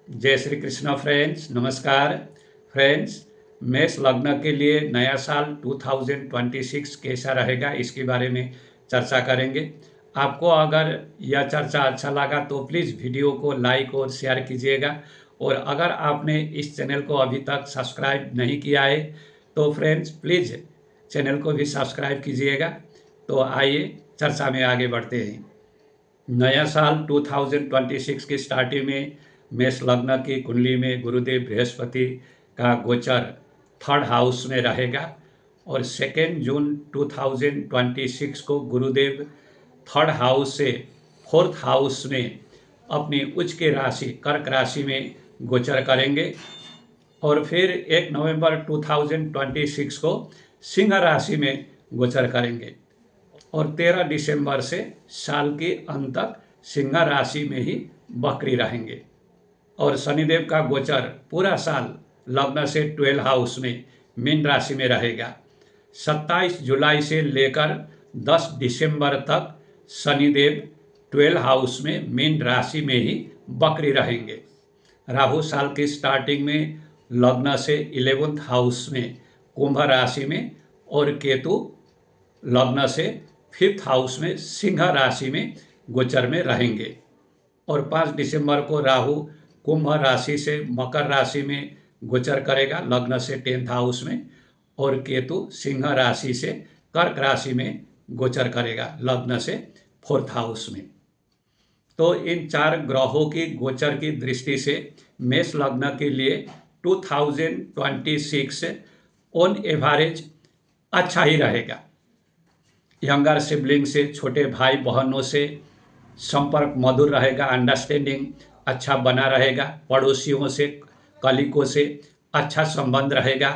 जय श्री कृष्ण फ्रेंड्स, नमस्कार फ्रेंड्स। मेष लग्न के लिए नया साल 2026 कैसा रहेगा इसके बारे में चर्चा करेंगे। आपको अगर यह चर्चा अच्छा लगा तो प्लीज़ वीडियो को लाइक और शेयर कीजिएगा। और अगर आपने इस चैनल को अभी तक सब्सक्राइब नहीं किया है तो फ्रेंड्स प्लीज़ चैनल को भी सब्सक्राइब कीजिएगा। तो आइए चर्चा में आगे बढ़ते हैं। नया साल 2026 की स्टार्टिंग में मेष लग्न की कुंडली में गुरुदेव बृहस्पति का गोचर थर्ड हाउस में रहेगा और 2 जून 2026 को गुरुदेव थर्ड हाउस से फोर्थ हाउस में अपनी उच्च की राशि कर्क राशि में गोचर करेंगे और फिर 1 नवंबर 2026 को सिंह राशि में गोचर करेंगे और 13 दिसंबर से साल के अंत तक सिंह राशि में ही वक्री रहेंगे। और शनिदेव का गोचर पूरा साल लग्न से 12 हाउस में मीन राशि में रहेगा। 27 जुलाई से लेकर 10 दिसंबर तक शनिदेव 12 हाउस में मीन राशि में ही वक्री रहेंगे। राहु साल की स्टार्टिंग में लग्न से 11th हाउस में कुंभ राशि में और केतु लग्न से 5th हाउस में सिंह राशि में गोचर में रहेंगे। और 5 दिसंबर को राहु कुंभ राशि से मकर राशि में गोचर करेगा लग्न से 10th हाउस में और केतु सिंह राशि से कर्क राशि में गोचर करेगा लग्न से 4th हाउस में। तो इन 4 ग्रहों की गोचर की दृष्टि से मेष लग्न के लिए 2026 ऑन एवरेज अच्छा ही रहेगा। यंगर सिबलिंग से, छोटे भाई बहनों से संपर्क मधुर रहेगा, अंडरस्टैंडिंग अच्छा बना रहेगा, पड़ोसियों से, कलीगों से अच्छा संबंध रहेगा।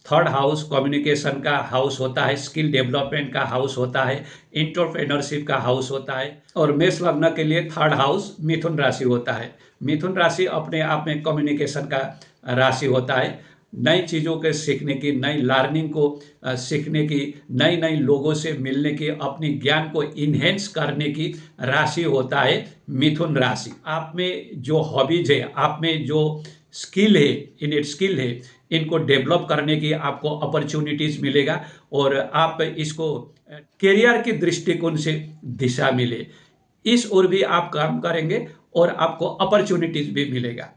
थर्ड हाउस कम्युनिकेशन का हाउस होता है, स्किल डेवलपमेंट का हाउस होता है, एंटरप्रेन्योरशिप का हाउस होता है। और मेष लग्न के लिए थर्ड हाउस मिथुन राशि होता है। मिथुन राशि अपने आप में कम्युनिकेशन का राशि होता है, नई चीज़ों के सीखने की, नई लर्निंग को सीखने की, नई नई लोगों से मिलने की, अपनी ज्ञान को इन्हेंस करने की राशि होता है मिथुन राशि। आप में जो हॉबीज है, आप में जो स्किल है, इनेट स्किल है, इनको डेवलप करने की आपको अपॉर्चुनिटीज मिलेगा और आप इसको करियर की दृष्टिकोण से दिशा मिले, इस ओर भी आप काम करेंगे और आपको अपॉर्चुनिटीज भी मिलेगा।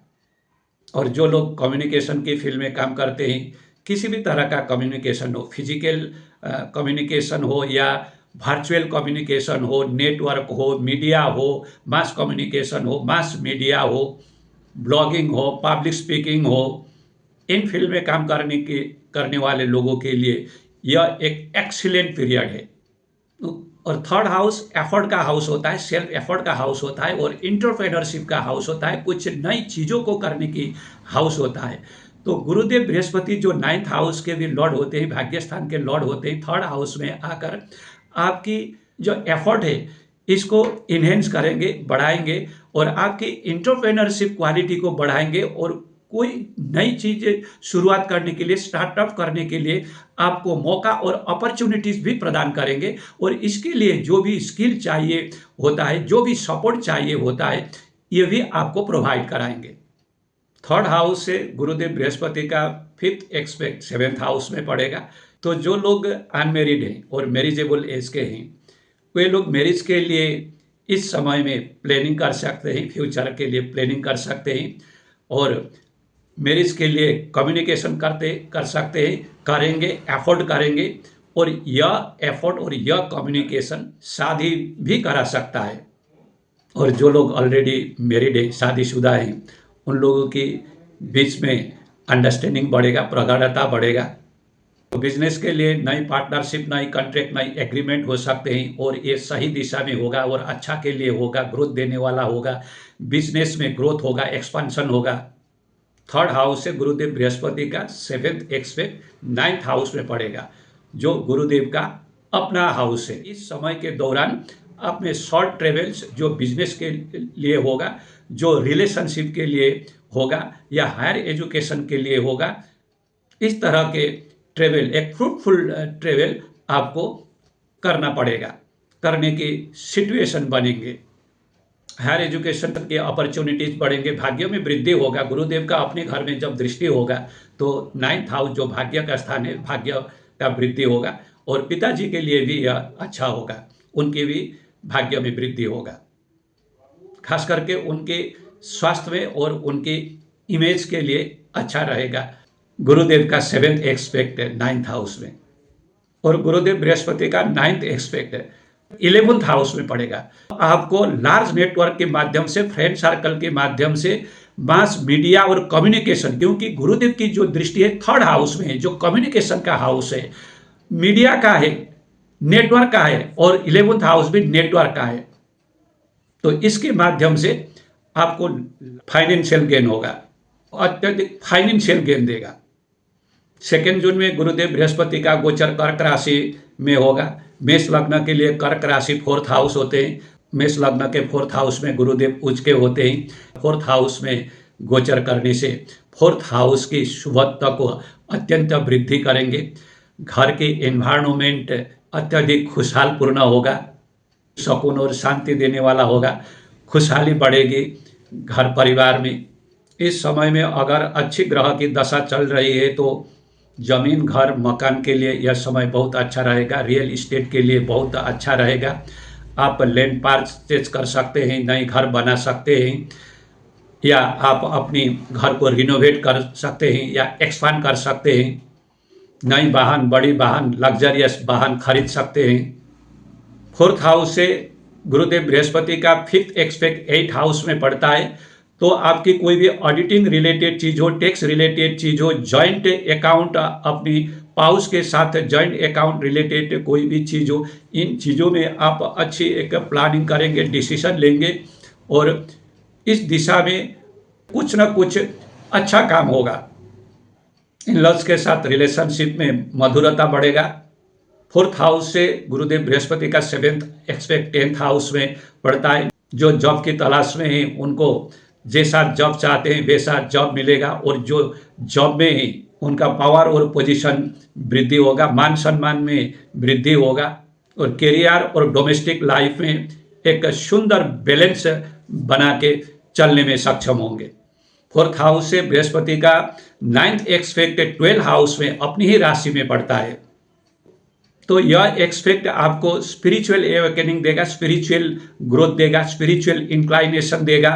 और जो लोग कम्युनिकेशन की फील्ड में काम करते हैं, किसी भी तरह का कम्युनिकेशन हो, फिजिकल कम्युनिकेशन हो या वर्चुअल कम्युनिकेशन हो, नेटवर्क हो, मीडिया हो, मास कम्युनिकेशन हो, मास मीडिया हो, ब्लॉगिंग हो, पब्लिक स्पीकिंग हो, इन फील्ड में काम करने वाले लोगों के लिए यह एक एक्सीलेंट पीरियड है। और थर्ड हाउस एफर्ट का हाउस होता है, सेल्फ एफर्ट का हाउस होता है और एंटरप्रेन्योरशिप का हाउस होता है, कुछ नई चीज़ों को करने की हाउस होता है। तो गुरुदेव बृहस्पति जो 9th हाउस के भी लॉर्ड होते हैं, भाग्य स्थान के लॉर्ड होते हैं, थर्ड हाउस में आकर आपकी जो एफर्ट है इसको इन्हेंस करेंगे, बढ़ाएंगे और आपकी एंटरप्रेन्योरशिप क्वालिटी को बढ़ाएंगे और कोई नई चीज़ शुरुआत करने के लिए, स्टार्टअप करने के लिए आपको मौका और अपॉर्चुनिटीज भी प्रदान करेंगे। और इसके लिए जो भी स्किल चाहिए होता है, जो भी सपोर्ट चाहिए होता है, ये भी आपको प्रोवाइड कराएंगे। थर्ड हाउस से गुरुदेव बृहस्पति का 5th एक्सपेक्ट 7th हाउस में पड़ेगा। तो जो लोग अनमेरिड हैं और मैरिजेबल एज के हैं, वे लोग मैरिज के लिए इस समय में प्लानिंग कर सकते हैं, फ्यूचर के लिए प्लानिंग कर सकते हैं और मैरिज के लिए कम्युनिकेशन कर सकते हैं, करेंगे, एफर्ट करेंगे और यह एफर्ट और यह कम्युनिकेशन शादी भी करा सकता है। और जो लोग ऑलरेडी मैरिड है, शादीशुदा हैं, उन लोगों के बीच में अंडरस्टैंडिंग बढ़ेगा, प्रगाढ़ता बढ़ेगा। तो बिजनेस के लिए नई पार्टनरशिप, नई कॉन्ट्रैक्ट, नई एग्रीमेंट हो सकते हैं और ये सही दिशा में होगा और अच्छा के लिए होगा, ग्रोथ देने वाला होगा, बिजनेस में ग्रोथ होगा, एक्सपांशन होगा। थर्ड हाउस से गुरुदेव बृहस्पति का 7th एक्सपेक्ट 9th हाउस में पड़ेगा, जो गुरुदेव का अपना हाउस है। इस समय के दौरान आप में शॉर्ट ट्रेवल्स जो बिजनेस के लिए होगा, जो रिलेशनशिप के लिए होगा या हायर एजुकेशन के लिए होगा, इस तरह के ट्रेवल, एक फ्रूटफुल ट्रेवल आपको करना पड़ेगा, करने की सिचुएशन बनेंगे। हायर एजुकेशन के अपॉर्चुनिटीज बढ़ेंगे, भाग्यों में वृद्धि होगा। गुरुदेव का अपने घर में जब दृष्टि होगा तो 9th हाउस जो भाग्य का स्थान है, भाग्य का वृद्धि होगा। और पिताजी के लिए भी यह अच्छा होगा, उनके भी भाग्य में वृद्धि होगा, खास करके उनके स्वास्थ्य में और उनके इमेज के लिए अच्छा रहेगा। गुरुदेव का 7th एक्सपेक्ट है 9th हाउस में, और गुरुदेव बृहस्पति का 9th एक्सपेक्ट है 11th हाउस में पड़ेगा। आपको लार्ज नेटवर्क के माध्यम से, फ्रेंड सर्कल के माध्यम से, मास मीडिया और कम्युनिकेशन, क्योंकि गुरुदेव की जो दृष्टि है 3rd हाउस में है, जो कम्युनिकेशन का हाउस है, मीडिया का है, नेटवर्क का है, और 11th हाउस भी नेटवर्क का है। तो इसके माध्यम से आपको फाइनेंशियल गेन होगा, अत्यधिक फाइनेंशियल गेन देगा। 2 जून में गुरुदेव बृहस्पति का गोचर कर्क राशि में होगा। मेष लग्न के लिए कर्क राशि 4th हाउस होते हैं। मेष लग्न के 4th हाउस में गुरुदेव उच्च के होते हैं। 4th हाउस में गोचर करने से 4th हाउस की शुभत्व को अत्यंत वृद्धि करेंगे। घर के एनवायरनमेंट अत्यधिक खुशहालपूर्ण होगा, सुकून और शांति देने वाला होगा, खुशहाली बढ़ेगी घर परिवार में। इस समय में अगर अच्छी ग्रह की दशा चल रही है तो जमीन, घर, मकान के लिए यह समय बहुत अच्छा रहेगा। रियल इस्टेट के लिए बहुत अच्छा रहेगा। आप लैंड परचेज कर सकते हैं, नई घर बना सकते हैं, या आप अपनी घर को रिनोवेट कर सकते हैं या एक्सपांड कर सकते हैं। नई वाहन, बड़ी वाहन, लग्जरियस वाहन खरीद सकते हैं। 4th हाउस से गुरुदेव बृहस्पति का 5th एक्सपेक्ट 8th हाउस में पड़ता है। तो आपकी कोई भी ऑडिटिंग रिलेटेड चीज़ हो, टैक्स रिलेटेड चीज़ हो, जॉइंट अकाउंट, अपनी पाउस के साथ जॉइंट अकाउंट रिलेटेड कोई भी चीज़ हो, इन चीज़ों में आप अच्छी एक प्लानिंग करेंगे, डिसीजन लेंगे, और इस दिशा में कुछ ना कुछ अच्छा काम होगा। इन लॉज के साथ रिलेशनशिप में मधुरता बढ़ेगा। 4th हाउस से गुरुदेव बृहस्पति का 7th एक्सपेक्ट 10th हाउस में पड़ता है। जो जॉब की तलाश में है उनको जैसा जॉब चाहते हैं वैसा जॉब मिलेगा, और जो जॉब में है उनका पावर और पोजीशन वृद्धि होगा, मान सम्मान में वृद्धि होगा, और कैरियर और डोमेस्टिक लाइफ में एक सुंदर बैलेंस बना के चलने में सक्षम होंगे। 4th हाउस से बृहस्पति का 9th एक्सपेक्ट 12th हाउस में अपनी ही राशि में पड़ता है। तो यह एक्सपेक्ट आपको स्पिरिचुअल एवेकनिंग देगा, स्पिरिचुअल ग्रोथ देगा, स्पिरिचुअल इंक्लाइनेशन देगा,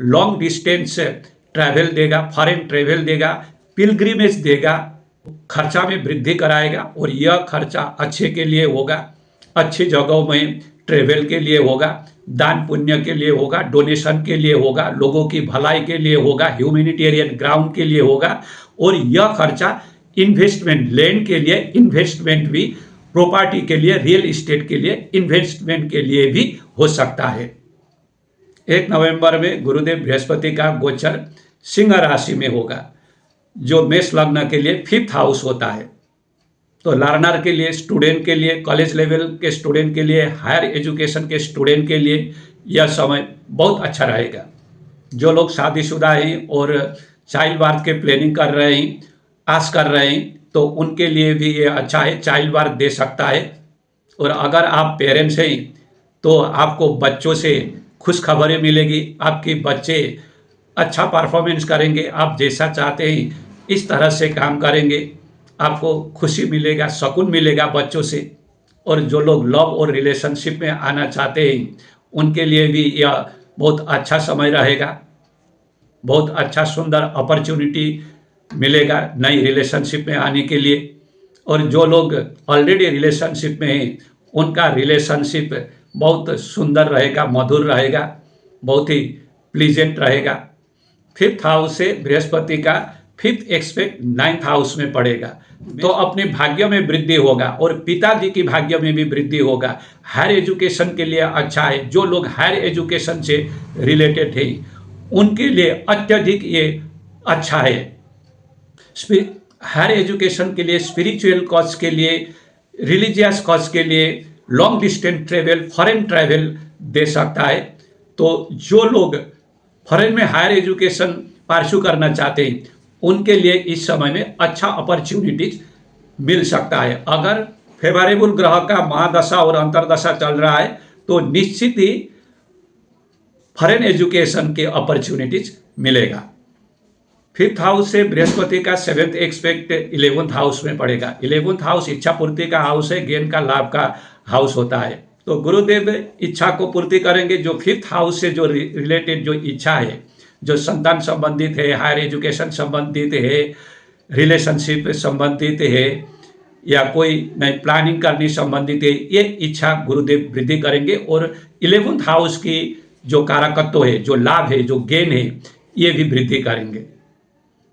लॉन्ग डिस्टेंस ट्रैवल देगा, फॉरेन ट्रैवल देगा, पिलग्रिमेज देगा, खर्चा में वृद्धि कराएगा। और यह खर्चा अच्छे के लिए होगा, अच्छी जगहों में ट्रैवल के लिए होगा, दान पुण्य के लिए होगा, डोनेशन के लिए होगा, लोगों की भलाई के लिए होगा, ह्यूमैनिटेरियन ग्राउंड के लिए होगा। और यह खर्चा इन्वेस्टमेंट, लैंड के लिए इन्वेस्टमेंट भी, प्रॉपर्टी के लिए, रियल इस्टेट के लिए इन्वेस्टमेंट के लिए भी हो सकता है। 1 नवंबर में गुरुदेव बृहस्पति का गोचर सिंह राशि में होगा, जो मेष लग्न के लिए 5th हाउस होता है। तो लर्नर के लिए, स्टूडेंट के लिए, कॉलेज लेवल के स्टूडेंट के लिए, हायर एजुकेशन के स्टूडेंट के लिए यह समय बहुत अच्छा रहेगा। जो लोग शादीशुदा हैं और चाइल्ड बर्थ के प्लानिंग कर रहे हैं, आस कर रहे हैं, तो उनके लिए भी ये अच्छा है, चाइल्ड बर्थ दे सकता है। और अगर आप पेरेंट्स हैं तो आपको बच्चों से खुश खबरें मिलेगी, आपके बच्चे अच्छा परफॉर्मेंस करेंगे, आप जैसा चाहते हैं इस तरह से काम करेंगे, आपको खुशी मिलेगा, सुकून मिलेगा बच्चों से। और जो लोग लव और रिलेशनशिप में आना चाहते हैं उनके लिए भी यह बहुत अच्छा समय रहेगा, बहुत अच्छा सुंदर अपॉर्चुनिटी मिलेगा नई रिलेशनशिप में आने के लिए। और जो लोग ऑलरेडी रिलेशनशिप में हैं उनका रिलेशनशिप बहुत सुंदर रहेगा, मधुर रहेगा, बहुत ही प्लीजेंट रहेगा। 5th हाउस से बृहस्पति का 5th एक्सपेक्ट 9th हाउस में पड़ेगा, तो अपने भाग्य में वृद्धि होगा और पिताजी की भाग्य में भी वृद्धि होगा। हायर एजुकेशन के लिए अच्छा है। जो लोग हायर एजुकेशन से रिलेटेड है उनके लिए अत्यधिक ये अच्छा है। हायर एजुकेशन के लिए, स्पिरिचुअल कॉज के लिए, रिलीजियस कॉज के लिए, long distance travel, foreign travel दे सकता है। तो जो लोग फॉरेन में हायर एजुकेशन परस्यू करना चाहते हैं उनके लिए इस समय में अच्छा अपॉर्चुनिटीज मिल सकता है। अगर फेवरेबल ग्रह का महादशा और अंतरदशा चल रहा है तो निश्चित ही फॉरेन एजुकेशन के अपॉर्चुनिटीज मिलेगा। 5th हाउस से बृहस्पति का 7th एक्सपेक्ट 11th हाउस में पड़ेगा। 11th हाउस इच्छा पूर्ति का हाउस है, ज्ञान का लाभ का हाउस होता है। तो गुरुदेव इच्छा को पूर्ति करेंगे। जो 5th हाउस से जो रिलेटेड जो इच्छा है, जो संतान संबंधित है, हायर एजुकेशन संबंधित है, रिलेशनशिप संबंधित है, या कोई नई प्लानिंग करनी संबंधित है, ये इच्छा गुरुदेव वृद्धि करेंगे। और 11th हाउस की जो कारकत्व है, जो लाभ है, जो गेन है, ये भी वृद्धि करेंगे।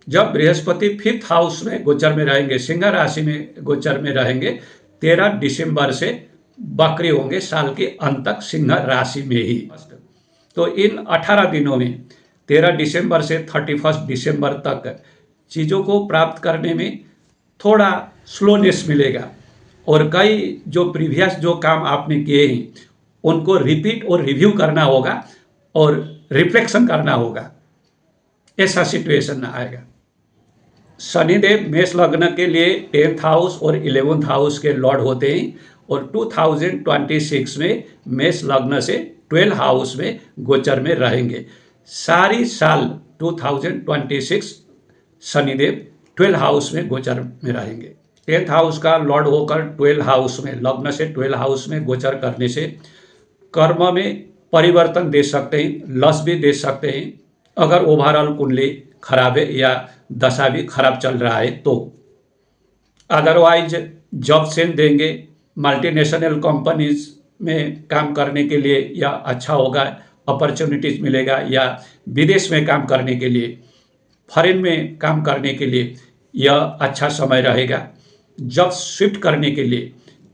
जब बृहस्पति 5th हाउस में गोचर में रहेंगे, सिंह राशि में गोचर में रहेंगे, 13 दिसंबर से बकरी होंगे, साल के अंत तक सिंह राशि में ही। तो इन 18 दिनों में 13 दिसंबर से 31 दिसंबर तक चीज़ों को प्राप्त करने में थोड़ा स्लोनेस मिलेगा, और कई जो प्रीवियस जो काम आपने किए हैं उनको रिपीट और रिव्यू करना होगा और रिफ्लेक्शन करना होगा, ऐसा सिचुएशन आएगा। शनिदेव मेष लग्न के लिए 10th हाउस और 11th हाउस के लॉर्ड होते हैं, और 2026 में मेष लग्न से 12 हाउस में गोचर में रहेंगे। सारी साल 2026 शनिदेव 12 हाउस में गोचर में रहेंगे। 10th हाउस का लॉर्ड होकर 12 हाउस में, लग्न से 12 हाउस में गोचर करने से कर्म में परिवर्तन दे सकते हैं, लस भी दे सकते हैं, अगर ओवरऑल कुंडली खराब है या दशा भी खराब चल रहा है तो। अदरवाइज जॉब सेंड देंगे, मल्टीनेशनल कंपनीज में काम करने के लिए या अच्छा होगा, अपॉर्चुनिटीज मिलेगा, या विदेश में काम करने के लिए, फॉरेन में काम करने के लिए यह अच्छा समय रहेगा। जॉब शिफ्ट करने के लिए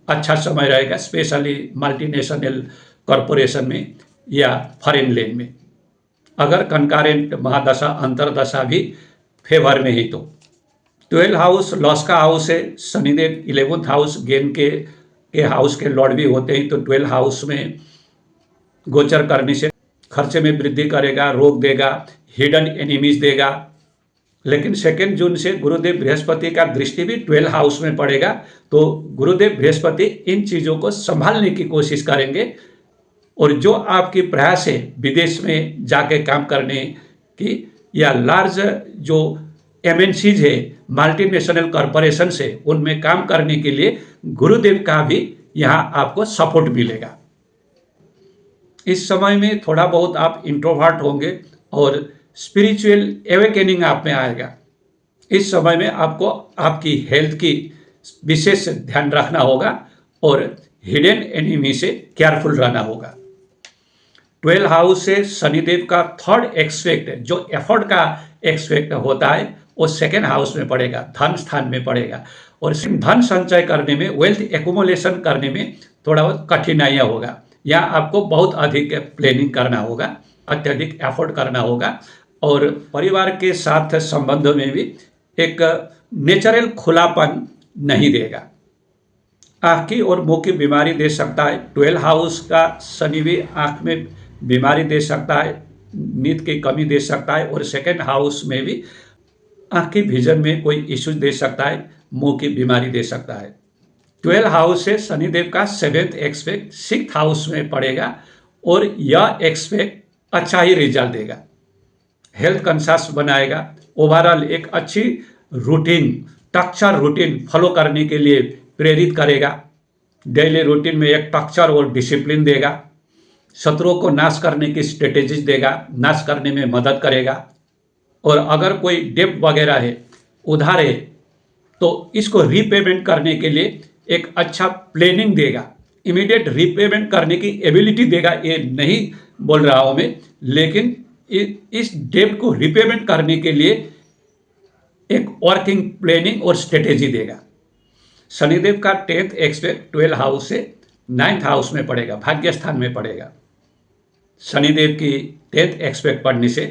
अच्छा समय रहेगा, स्पेशली मल्टीनेशनल कॉरपोरेशन में या फॉरेन लैंड में, अगर कंकरेंट महादशा अंतरदशा भी फेवर में ही तो। 12 हाउस लॉस का हाउस है। शनिदेव 11th हाउस गेन के हाउस के लॉर्ड भी होते हैं, तो 12 हाउस में गोचर करने से खर्चे में वृद्धि करेगा, रोक देगा, हिडन एनिमीज देगा। लेकिन 2 जून से गुरुदेव बृहस्पति का दृष्टि भी 12 हाउस में पड़ेगा, तो गुरुदेव बृहस्पति इन चीज़ों को संभालने की कोशिश करेंगे। और जो आपकी प्रयास है विदेश में जाके काम करने की, या लार्ज जो MNCs है, मल्टीनेशनल कॉरपोरेशन से, उनमें काम करने के लिए गुरुदेव का भी यहाँ आपको सपोर्ट मिलेगा। इस समय में थोड़ा बहुत आप इंट्रोवर्ट होंगे और स्पिरिचुअल एवेकेनिंग आप में आएगा। इस समय में आपको आपकी हेल्थ की विशेष ध्यान रखना होगा और हिडन एनिमी से केयरफुल रहना होगा। 12 हाउस से शनिदेव का 3rd एक्सपेक्ट, जो एफर्ट का एक्सपेक्ट होता है, वो 2nd हाउस में पड़ेगा, धन स्थान में पड़ेगा। और धन संचय करने में, वेल्थ एक्युमुलेशन करने में थोड़ा बहुत कठिनाइयाँ होगा। यहाँ आपको बहुत अधिक प्लानिंग करना होगा, अत्यधिक एफर्ट करना होगा, और परिवार के साथ संबंध में भी एक नेचुरल खुलापन नहीं देगा। आँख की और मुंह की बीमारी दे सकता है। 12 हाउस का शनि भी आँख में बीमारी दे सकता है, नींद की कमी दे सकता है, और 2nd हाउस में भी आँख की विजन में कोई इश्यूज दे सकता है, मुंह की बीमारी दे सकता है। 12 हाउस से शनिदेव का 7th एक्सपेक्ट 6th हाउस में पड़ेगा, और यह एक्सपेक्ट अच्छा ही रिजल्ट देगा, हेल्थ कंशियस बनाएगा, ओवरऑल एक अच्छी रूटीन, स्ट्रक्चर रूटीन फॉलो करने के लिए प्रेरित करेगा। डेली रूटीन में एक स्ट्रक्चर और डिसिप्लिन देगा, शत्रुओं को नाश करने की स्ट्रेटेजीज देगा, नाश करने में मदद करेगा। और अगर कोई डेब्ट वगैरह है, उधार है, तो इसको रीपेमेंट करने के लिए एक अच्छा प्लानिंग देगा, इमीडिएट रीपेमेंट करने की एबिलिटी देगा। ये नहीं बोल रहा हूँ मैं, लेकिन इस डेब्ट को रीपेमेंट करने के लिए एक वर्किंग प्लानिंग और स्ट्रेटेजी देगा। शनिदेव का 10th एक्सपेक्ट 12 हाउस से 9th हाउस में पड़ेगा, भाग्य स्थान में पड़ेगा। शनिदेव की 10th एक्सपेक्ट पढ़ने से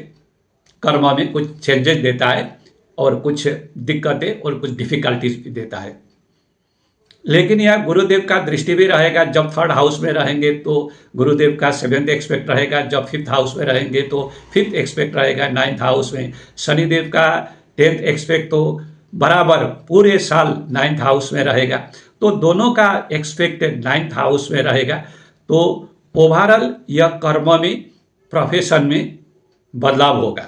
कर्म में कुछ चेंजेस देता है, और कुछ दिक्कतें और कुछ डिफिकल्टीज भी देता है। लेकिन यह गुरुदेव का दृष्टि भी रहेगा। जब 3rd हाउस में रहेंगे तो गुरुदेव का 7th एक्सपेक्ट रहेगा, जब 5th हाउस में रहेंगे तो 5th एक्सपेक्ट रहेगा 9th हाउस में। शनिदेव का 10th एक्सपेक्ट तो बराबर पूरे साल 9th हाउस में रहेगा, तो दोनों का एक्सपेक्ट 9th हाउस में रहेगा। तो ओवरऑल यह कर्म में प्रोफेशन में बदलाव होगा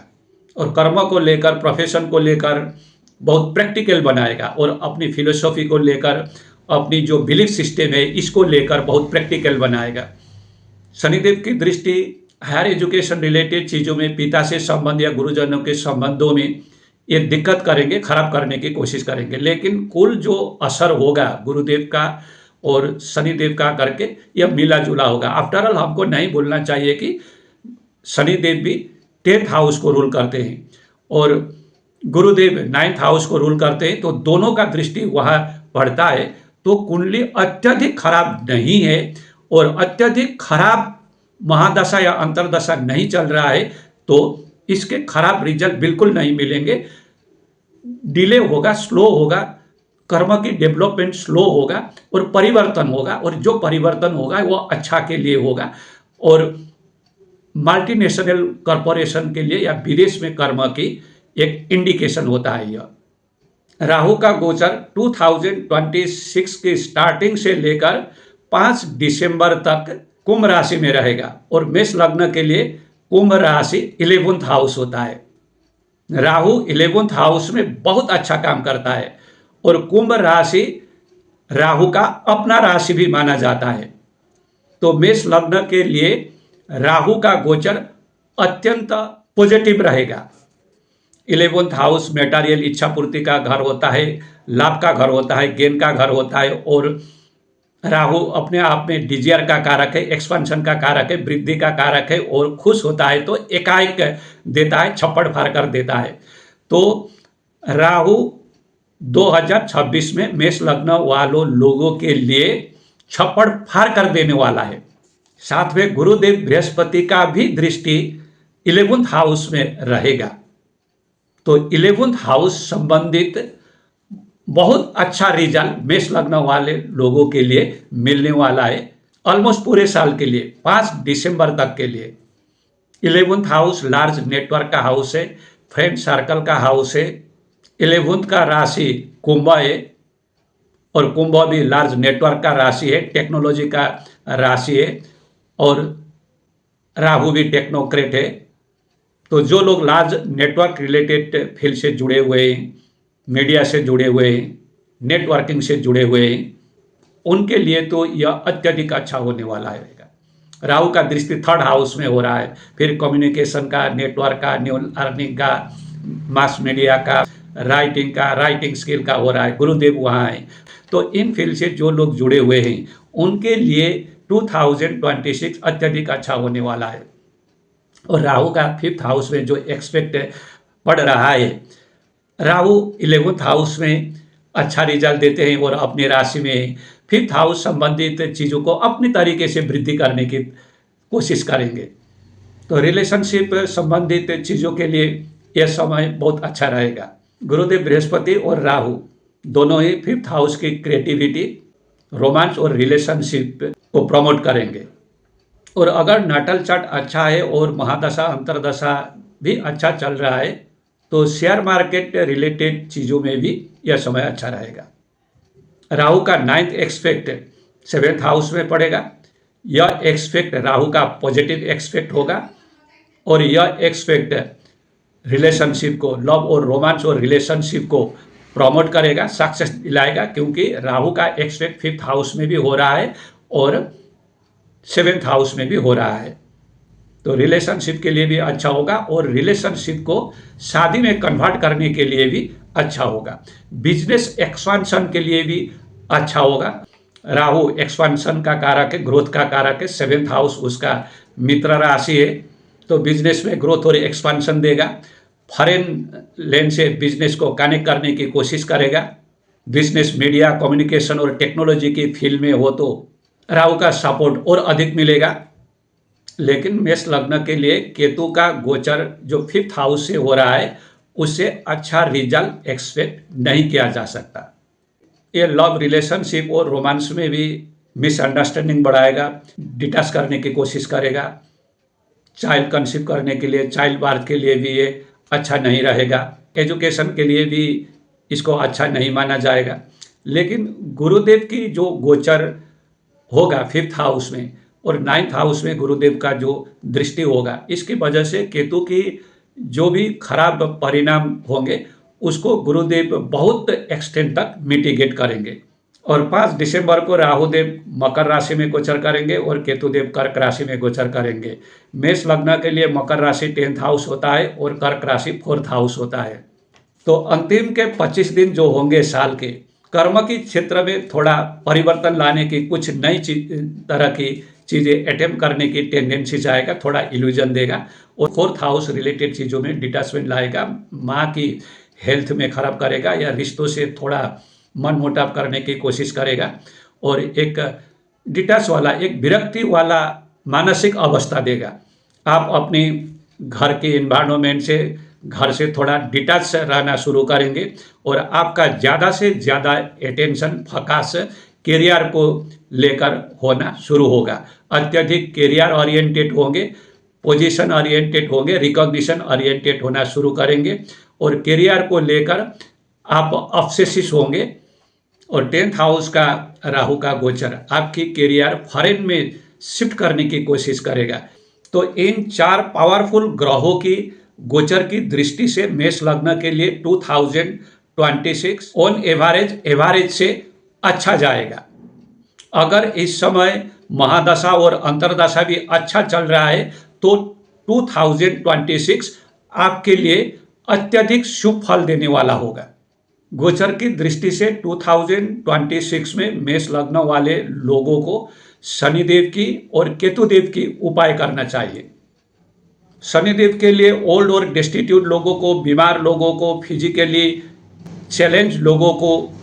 और कर्म को लेकर, प्रोफेशन को लेकर बहुत प्रैक्टिकल बनाएगा और अपनी फिलोसॉफी को लेकर, अपनी जो बिलीफ सिस्टम है इसको लेकर बहुत प्रैक्टिकल बनाएगा। शनिदेव की दृष्टि हायर एजुकेशन रिलेटेड चीज़ों में, पिता से संबंध या गुरुजनों के संबंधों में ये दिक्कत करेंगे, खराब करने की कोशिश करेंगे। लेकिन कुल जो असर होगा गुरुदेव का और शनिदेव का करके यह मिला जुला होगा। आफ्टर ऑल हमको नहीं भूलना चाहिए कि शनिदेव भी 10th हाउस को रूल करते हैं और गुरुदेव 9th हाउस को रूल करते हैं, तो दोनों का दृष्टि वहाँ पड़ता है। तो कुंडली अत्यधिक खराब नहीं है और अत्यधिक खराब महादशा या अंतरदशा नहीं चल रहा है, तो इसके खराब रिजल्ट बिल्कुल नहीं मिलेंगे। डिले होगा, स्लो होगा, कर्म की डेवलपमेंट स्लो होगा और परिवर्तन होगा, और जो परिवर्तन होगा वो अच्छा के लिए होगा। और मल्टीनेशनल कॉरपोरेशन के लिए या विदेश में कर्म की एक इंडिकेशन होता है। यह राहु का गोचर 2026 की स्टार्टिंग से लेकर 5 दिसंबर तक कुंभ राशि में रहेगा और मेष लग्न के लिए कुंभ राशि 11th हाउस होता है। राहु 11th हाउस में बहुत अच्छा काम करता है और कुंभ राशि राहु का अपना राशि भी माना जाता है। तो मेष लग्न के लिए राहु का गोचर अत्यंत पॉजिटिव रहेगा। 11th हाउस मेटारियल इच्छा पूर्ति का घर होता है, लाभ का घर होता है, गेन का घर होता है, और राहु अपने आप में डिजायर का कारक है, एक्सपेंशन का कारक है, वृद्धि का कारक है, और खुश होता है तो एकाएक देता है, छप्पड़ फाड़ कर देता है। तो राहु 2026 में मेष लग्न वालों लोगों के लिए छप्पड़ फाड़ कर देने वाला है। साथ में गुरुदेव बृहस्पति का भी दृष्टि 11th हाउस में रहेगा। तो 11th हाउस संबंधित बहुत अच्छा रिजल्ट मेष लग्न वाले लोगों के लिए मिलने वाला है, ऑलमोस्ट पूरे साल के लिए, 5 दिसंबर तक के लिए। 11th हाउस लार्ज नेटवर्क का हाउस है, फ्रेंड सर्कल का हाउस है। 11th का राशि कुंभ है और कुंभ भी लार्ज नेटवर्क का राशि है, टेक्नोलॉजी का राशि है, और राहु भी टेक्नोक्रेट है। तो जो लोग लार्ज नेटवर्क रिलेटेड फील्ड से जुड़े हुए हैं, मीडिया से जुड़े हुए हैं, नेटवर्किंग से जुड़े हुए हैं, उनके लिए तो यह अत्यधिक अच्छा होने वाला है। राहु का दृष्टि 3rd हाउस में हो रहा है, फिर कम्युनिकेशन का, नेटवर्क का, न्यू अर्निंग का, मास मीडिया का, राइटिंग का, राइटिंग स्किल का हो रहा है। गुरुदेव वहाँ है। तो इन फील्ड से जो लोग जुड़े हुए हैं उनके लिए 2026 अत्यधिक अच्छा होने वाला है। और राहु का 5th हाउस में जो एक्सपेक्ट पड़ रहा है, राहु 11th हाउस में अच्छा रिजल्ट देते हैं और अपनी राशि में 5th हाउस संबंधित चीज़ों को अपनी तरीके से वृद्धि करने की कोशिश करेंगे। तो रिलेशनशिप संबंधित चीज़ों के लिए यह समय बहुत अच्छा रहेगा। गुरुदेव बृहस्पति और राहु दोनों ही 5th हाउस की क्रिएटिविटी, रोमांस और रिलेशनशिप को प्रमोट करेंगे। और अगर नाटल चार्ट अच्छा है और महादशा अंतरदशा भी अच्छा चल रहा है, तो शेयर मार्केट रिलेटेड चीज़ों में भी यह समय अच्छा रहेगा। राहु का 9th एक्सपेक्ट 7th हाउस में पड़ेगा। यह एक्सपेक्ट राहु का पॉजिटिव एक्सपेक्ट होगा और यह एक्सपेक्ट रिलेशनशिप को, लव और रोमांस और रिलेशनशिप को प्रमोट करेगा, सक्सेस दिलाएगा, क्योंकि राहु का एक्सपेक्ट 5th हाउस में भी हो रहा है और 7th हाउस में भी हो रहा है। तो रिलेशनशिप के लिए भी अच्छा होगा और रिलेशनशिप को शादी में कन्वर्ट करने के लिए भी अच्छा होगा। बिजनेस एक्सपेंशन के लिए भी अच्छा होगा। राहु एक्सपेंशन का कारक है, ग्रोथ का कारक है, 7th हाउस उसका मित्र राशि है, तो बिजनेस में ग्रोथ और एक्सपेंशन देगा। फॉरेन लैंड से बिजनेस को कनेक्ट करने की कोशिश करेगा। बिजनेस, मीडिया, कम्युनिकेशन और टेक्नोलॉजी की फील्ड में हो तो राहु का सपोर्ट और अधिक मिलेगा। लेकिन मेष लग्न के लिए केतु का गोचर जो 5th हाउस से हो रहा है, उससे अच्छा रिजल्ट एक्सपेक्ट नहीं किया जा सकता। ये लव, रिलेशनशिप और रोमांस में भी मिसअंडरस्टैंडिंग बढ़ाएगा, डिटैच करने की कोशिश करेगा। चाइल्ड कंसीव करने के लिए, चाइल्ड बर्थ के लिए भी ये अच्छा नहीं रहेगा। एजुकेशन के लिए भी इसको अच्छा नहीं माना जाएगा। लेकिन गुरुदेव की जो गोचर होगा 5th हाउस में, और 9th हाउस में गुरुदेव का जो दृष्टि होगा, इसकी वजह से केतु की जो भी खराब परिणाम होंगे उसको गुरुदेव बहुत एक्सटेंड तक मिटिगेट करेंगे। और 5 दिसंबर को राहुदेव मकर राशि में गोचर करेंगे और केतुदेव कर्क राशि में गोचर करेंगे। मेष लग्न के लिए मकर राशि 10th हाउस होता है और कर्क राशि 4th हाउस होता है। तो अंतिम के 25 दिन जो होंगे साल के, कर्म की क्षेत्र में थोड़ा परिवर्तन लाने की, कुछ नई तरह की चीज़ें अटेम्प्ट करने की टेंडेंसी जाएगा, थोड़ा इल्यूजन देगा और 4th हाउस रिलेटेड चीज़ों में डिटैचमेंट लाएगा, माँ की हेल्थ में खराब करेगा या रिश्तों से थोड़ा मन मुटाव करने की कोशिश करेगा और एक डिटैच वाला, एक विरक्ति वाला मानसिक अवस्था देगा। आप अपनी घर के इन्वायरमेंट से, घर से थोड़ा डिटैच रहना शुरू करेंगे और आपका ज़्यादा से ज़्यादा अटेंशन, फोकस करियर को लेकर होना शुरू होगा। अत्यधिक करियर ओरिएंटेड होंगे, पोजीशन ओरिएंटेड होंगे, रिकॉग्निशन ओरिएंटेड होना शुरू करेंगे और करियर को लेकर आप ऑब्सेसिव होंगे। और 10th हाउस का राहु का गोचर आपकी करियर फॉरेन में शिफ्ट करने की कोशिश करेगा। तो इन 4 पावरफुल ग्रहों की गोचर की दृष्टि से मेष लग्न के लिए 2026 ऑन एवरेज से अच्छा जाएगा। अगर इस समय महादशा और अंतरदशा भी अच्छा चल रहा है तो 2026 आपके लिए अत्यधिक शुभ फल देने वाला होगा। गोचर की दृष्टि से 2026 में मेष लग्न वाले लोगों को शनिदेव की और केतुदेव की उपाय करना चाहिए। शनिदेव के लिए ओल्ड और डेस्टिट्यूट लोगों को, बीमार लोगों को, फिजिकली चैलेंज लोगों को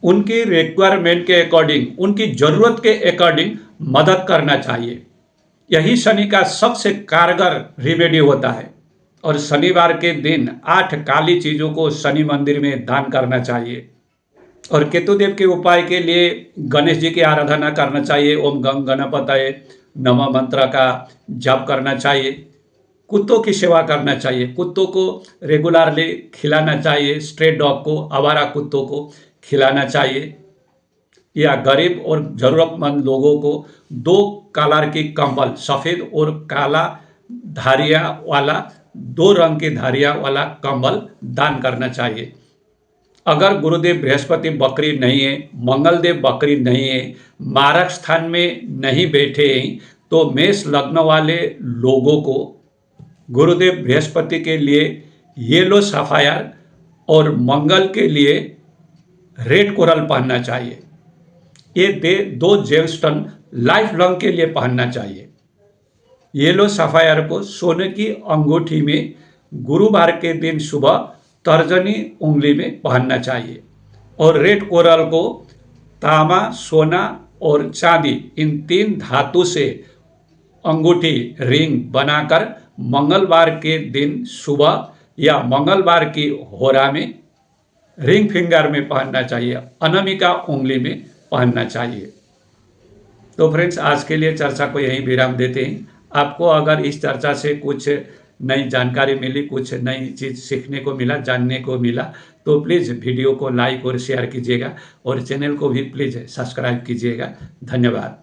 उनकी रिक्वायरमेंट के अकॉर्डिंग, उनकी ज़रूरत के अकॉर्डिंग मदद करना चाहिए। यही शनि का सबसे कारगर रेमेडी होता है। और शनिवार के दिन 8 काली चीज़ों को शनि मंदिर में दान करना चाहिए। और केतुदेव के उपाय के लिए गणेश जी की आराधना करना चाहिए। ओम गंग गणपतये नमः मंत्र का जप करना चाहिए। कुत्तों की सेवा करना चाहिए, कुत्तों को रेगुलरली खिलाना चाहिए, स्ट्रे डॉग को, आवारा कुत्तों को खिलाना चाहिए। या गरीब और ज़रूरतमंद लोगों को 2 कलर की कंबल, सफ़ेद और काला धारियाँ वाला, 2 रंग की धारियाँ वाला कंबल दान करना चाहिए। अगर गुरुदेव बृहस्पति बकरी नहीं है, मंगलदेव बकरी नहीं है, मारक स्थान में नहीं बैठे हैं, तो मेष लग्न वाले लोगों को गुरुदेव बृहस्पति के लिए येलो सफायर और मंगल के लिए रेड कोरल पहनना चाहिए। ये 2 जेमस्टोन लाइफ लॉन्ग के लिए पहनना चाहिए। येलो सफायर को सोने की अंगूठी में गुरुवार के दिन सुबह तर्जनी उंगली में पहनना चाहिए। और रेड कोरल को तांबा, सोना और चांदी, इन 3 धातु से अंगूठी, रिंग बनाकर मंगलवार के दिन सुबह या मंगलवार की होरा में रिंग फिंगर में पहनना चाहिए, अनामिका उंगली में पहनना चाहिए। तो फ्रेंड्स, आज के लिए चर्चा को यहीं विराम देते हैं। आपको अगर इस चर्चा से कुछ नई जानकारी मिली, कुछ नई चीज़ सीखने को मिला, जानने को मिला, तो प्लीज़ वीडियो को लाइक और शेयर कीजिएगा और चैनल को भी प्लीज़ सब्सक्राइब कीजिएगा। धन्यवाद।